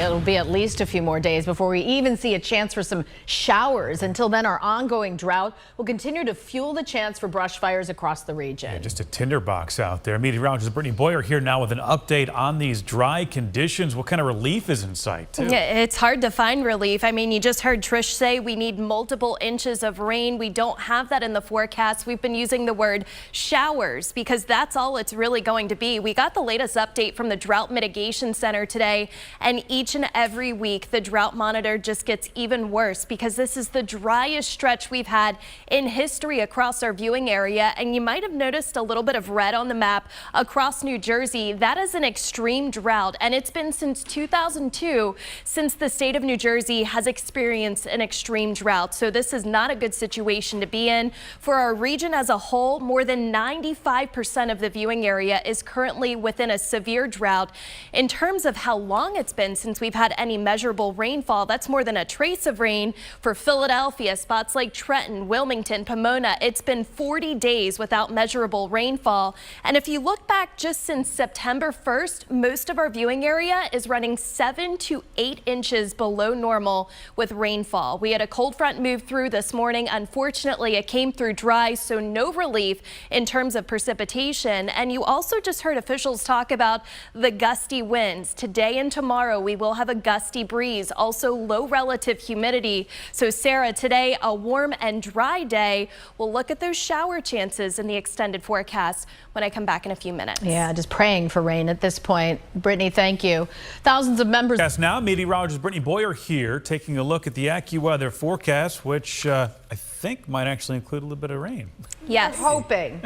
it'll be at least a few more days before we even see a chance for some showers. Until then, our ongoing drought will continue to fuel the chance for brush fires across the region. Yeah, just a tinderbox out there. Meteorologist Brittany Boyer here now with an update on these dry conditions. What kind of relief is in sight, too? Yeah, it's hard to find relief. I mean, you just heard Trish say we need multiple inches of rain. We don't have that in the forecast. We've been using the word showers because that's all it's really going to be. We got the latest update from the Drought Mitigation Center today, and each and every week the drought monitor just gets even worse because this is the driest stretch we've had in history across our viewing area. And you might have noticed a little bit of red on the map across New Jersey. That is an extreme drought, and it's been since 2002 since the state of New Jersey has experienced an extreme drought. So this is not a good situation to be in. For our region as a whole, more than 95% of the viewing area is currently within a severe drought. In terms of how long it's been since we've had any measurable rainfall, that's more than a trace of rain for Philadelphia, spots like Trenton, Wilmington, Pomona. It's been 40 days without measurable rainfall. And if you look back just since September 1st, most of our viewing area is running 7 to 8 inches below normal with rainfall. We had a cold front move through this morning. Unfortunately, it came through dry, so no relief in terms of precipitation. And you also just heard officials talk about the gusty winds. Today and tomorrow, we will have a gusty breeze, also low relative humidity. So Sarah, today a warm and dry day. We'll look at those shower chances in the extended forecast when I come back in a few minutes. Yeah, just praying for rain at this point. Brittany, thank you. Thousands of members. Yes, now meteorologist Brittany Boyer here taking a look at the AccuWeather forecast, which I think might actually include a little bit of rain. Yes. Hoping.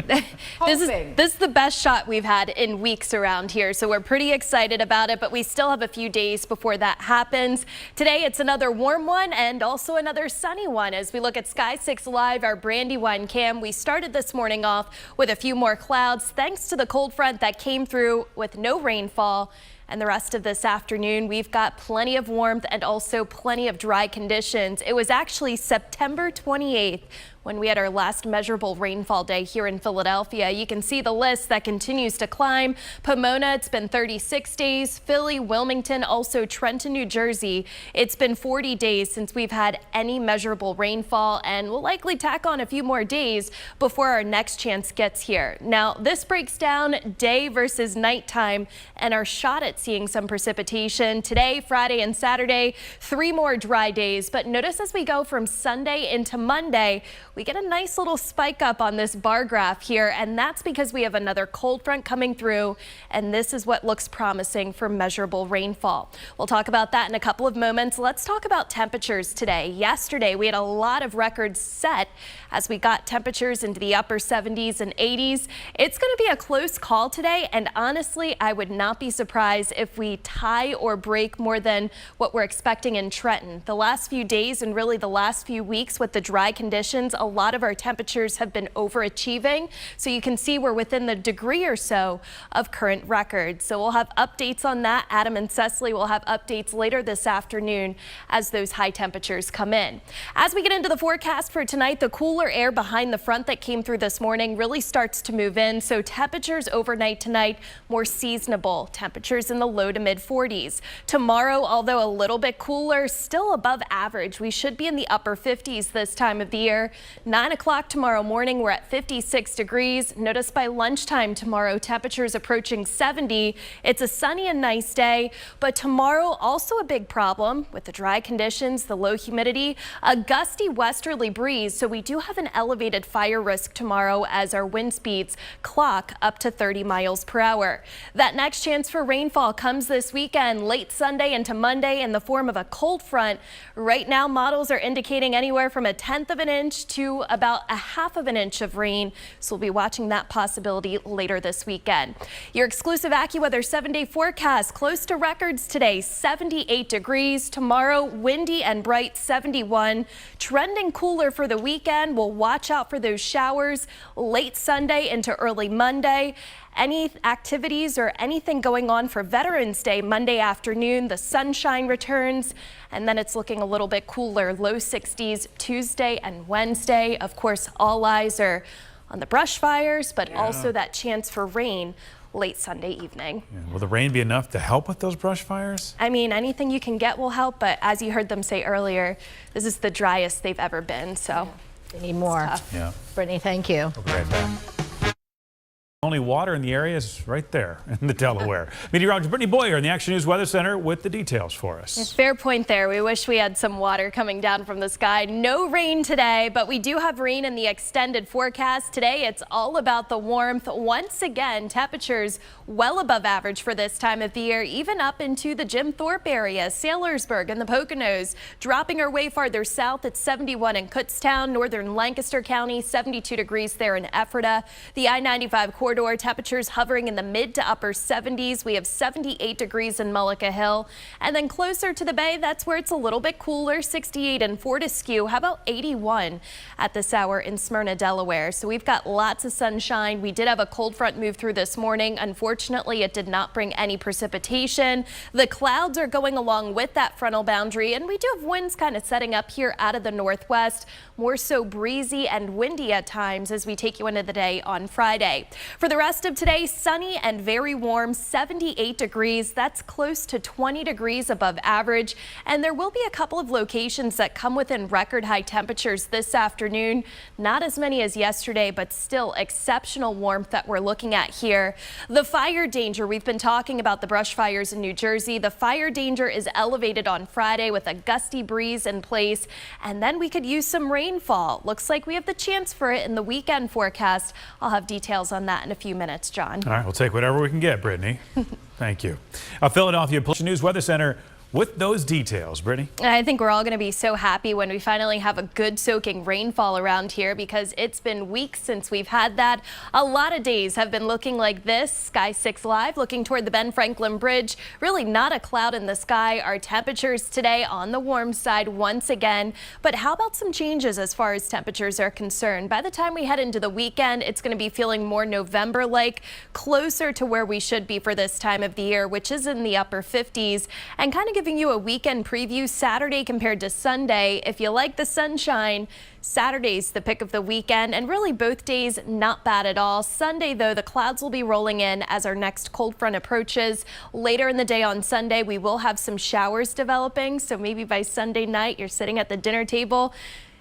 This is the best shot we've had in weeks around here, so we're pretty excited about it, but we still have a few days before that happens. Today, it's another warm one and also another sunny one. As we look at Sky 6 Live, our Brandywine cam, we started this morning off with a few more clouds thanks to the cold front that came through with no rainfall. And the rest of this afternoon, we've got plenty of warmth and also plenty of dry conditions. It was actually September 28th when we had our last measurable rainfall day here in Philadelphia. You can see the list that continues to climb. Pomona, it's been 36 days. Philly, Wilmington, also Trenton, New Jersey. It's been 40 days since we've had any measurable rainfall, and we'll likely tack on a few more days before our next chance gets here. Now, this breaks down day versus nighttime and our shot at seeing some precipitation. Today, Friday, and Saturday, 3 more dry days. But notice as we go from Sunday into Monday, we get a nice little spike up on this bar graph here, and that's because we have another cold front coming through, and this is what looks promising for measurable rainfall. We'll talk about that in a couple of moments. Let's talk about temperatures today. Yesterday, we had a lot of records set as we got temperatures into the upper 70s and 80s. It's going to be a close call today, and honestly, I would not be surprised if we tie or break more than what we're expecting in Trenton. The last few days and really the last few weeks with the dry conditions, a lot of our temperatures have been overachieving. So you can see we're within the degree or so of current records. So we'll have updates on that. Adam and Cecily will have updates later this afternoon as those high temperatures come in. As we get into the forecast for tonight, the cooler air behind the front that came through this morning really starts to move in. So temperatures overnight tonight more seasonable. Temperatures in the low to mid 40s. Tomorrow, although a little bit cooler, still above average. We should be in the upper 50s this time of the year. 9 o'clock tomorrow morning, we're at 56 degrees. Notice by lunchtime tomorrow, temperatures approaching 70. It's a sunny and nice day, but tomorrow also a big problem with the dry conditions, the low humidity, a gusty westerly breeze. So we do have an elevated fire risk tomorrow as our wind speeds clock up to 30 miles per hour. That next chance for rainfall comes this weekend, late Sunday into Monday in the form of a cold front. Right now, models are indicating anywhere from 1/10 of an inch to about 1/2 of an inch of rain. So we'll be watching that possibility later this weekend. Your exclusive AccuWeather 7-day forecast, close to records today, 78 degrees. Tomorrow, windy and bright, 71. Trending cooler for the weekend. We'll watch out for those showers late Sunday into early Monday. Any activities or anything going on for Veterans Day Monday afternoon, the sunshine returns, and then it's looking a little bit cooler, low 60s Tuesday and Wednesday. Of course, all eyes are on the brush fires, but also that chance for rain late Sunday evening. Yeah, will the rain be enough to help with those brush fires? I mean, anything you can get will help, but as you heard them say earlier, this is the driest they've ever been, so We need more. Yeah. Brittany, thank you. We'll be right back. Only water in the area is right there in the Delaware. Meteorologist Brittany Boyer in the Action News Weather Center with the details for us. Fair point there. We wish we had some water coming down from the sky. No rain today, but we do have rain in the extended forecast. Today, it's all about the warmth. Once again, temperatures well above average for this time of the year, even up into the Jim Thorpe area, Saylorsburg and the Poconos. Dropping our way farther south at 71 in Kutztown, northern Lancaster County, 72 degrees there in Ephrata. The I-95 corridor temperatures hovering in the mid to upper 70s. We have 78 degrees in Mullica Hill. And then closer to the bay, that's where it's a little bit cooler, 68 in Fortescue. How about 81 at this hour in Smyrna, Delaware? So we've got lots of sunshine. We did have a cold front move through this morning. Unfortunately, it did not bring any precipitation. The clouds are going along with that frontal boundary, and we do have winds kind of setting up here out of the northwest, more so breezy and windy at times as we take you into the day on Friday. For the rest of today, sunny and very warm, 78 degrees. That's close to 20 degrees above average. And there will be a couple of locations that come within record high temperatures this afternoon. Not as many as yesterday, but still exceptional warmth that we're looking at here. The fire danger, we've been talking about the brush fires in New Jersey. The fire danger is elevated on Friday with a gusty breeze in place. And then we could use some rainfall. Looks like we have the chance for it in the weekend forecast. I'll have details on that in a few minutes, John. All right, we'll take whatever we can get, Brittany. Thank you. Philadelphia Pollution News Weather Center with those details. Brittany? I think we're all going to be so happy when we finally have a good soaking rainfall around here, because it's been weeks since we've had that. A lot of days have been looking like this. Sky 6 Live looking toward the Ben Franklin Bridge. Really not a cloud in the sky. Our temperatures today on the warm side once again. But how about some changes as far as temperatures are concerned? By the time we head into the weekend, it's going to be feeling more November-like, closer to where we should be for this time of the year, which is in the upper 50s, and kind of giving you a weekend preview Saturday compared to Sunday. If you like the sunshine, Saturday's the pick of the weekend, and really both days not bad at all. Sunday, though, the clouds will be rolling in as our next cold front approaches. Later in the day on Sunday, we will have some showers developing, so maybe by Sunday night you're sitting at the dinner table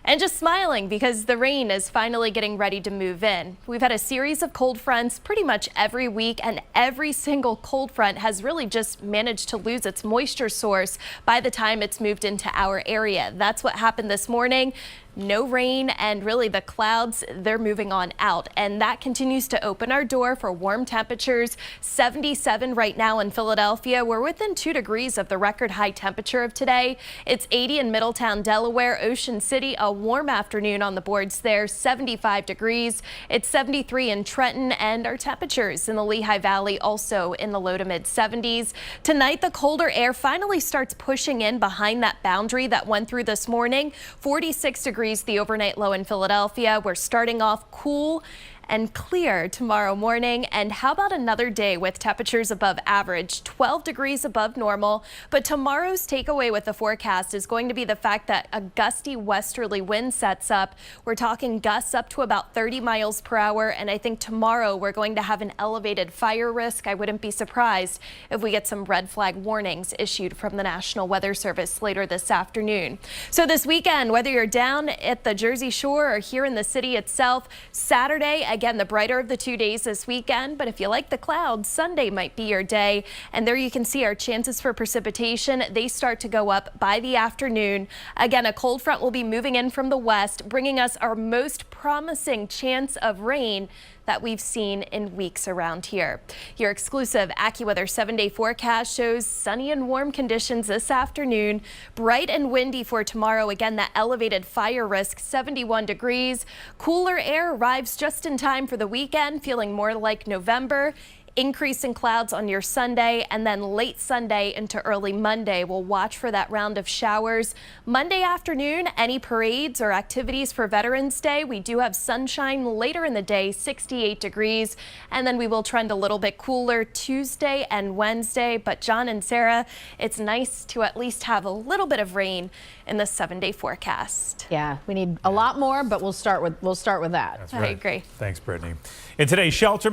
and just smiling because the rain is finally getting ready to move in. We've had a series of cold fronts pretty much every week, and every single cold front has really just managed to lose its moisture source by the time it's moved into our area. That's what happened this morning. No rain, and really the clouds, they're moving on out, and that continues to open our door for warm temperatures. 77 right now in Philadelphia. We're within 2 degrees of the record high temperature of today. It's 80 in Middletown, Delaware. Ocean City, a warm afternoon on the boards there, 75 degrees. It's 73 in Trenton, and our temperatures in the Lehigh Valley also in the low to mid 70s. Tonight, the colder air finally starts pushing in behind that boundary that went through this morning. 46 degrees the overnight low in Philadelphia. We're starting off cool and clear tomorrow morning. And how about another day with temperatures above average, 12 degrees above normal. But tomorrow's takeaway with the forecast is going to be the fact that a gusty westerly wind sets up. We're talking gusts up to about 30 miles per hour. And I think tomorrow we're going to have an elevated fire risk. I wouldn't be surprised if we get some red flag warnings issued from the National Weather Service later this afternoon. So this weekend, whether you're down at the Jersey Shore or here in the city itself, Saturday, again, the brighter of the 2 days this weekend, but if you like the clouds, Sunday might be your day. And there you can see our chances for precipitation. They start to go up by the afternoon. Again, a cold front will be moving in from the west, bringing us our most promising chance of rain that we've seen in weeks around here. Your exclusive AccuWeather 7-day forecast shows sunny and warm conditions this afternoon, bright and windy for tomorrow. Again, that elevated fire risk, 71 degrees. Cooler air arrives just in time for the weekend, feeling more like November. Increase in clouds on your Sunday, and then late Sunday into early Monday. We'll watch for that round of showers. Monday afternoon, any parades or activities for Veterans Day? We do have sunshine later in the day, 68 degrees, and then we will trend a little bit cooler Tuesday and Wednesday. But John and Sarah, it's nice to at least have a little bit of rain in the 7-day forecast. Yeah, we need a lot more, but we'll start with that. That's right. I agree. Thanks, Brittany. In today's shelter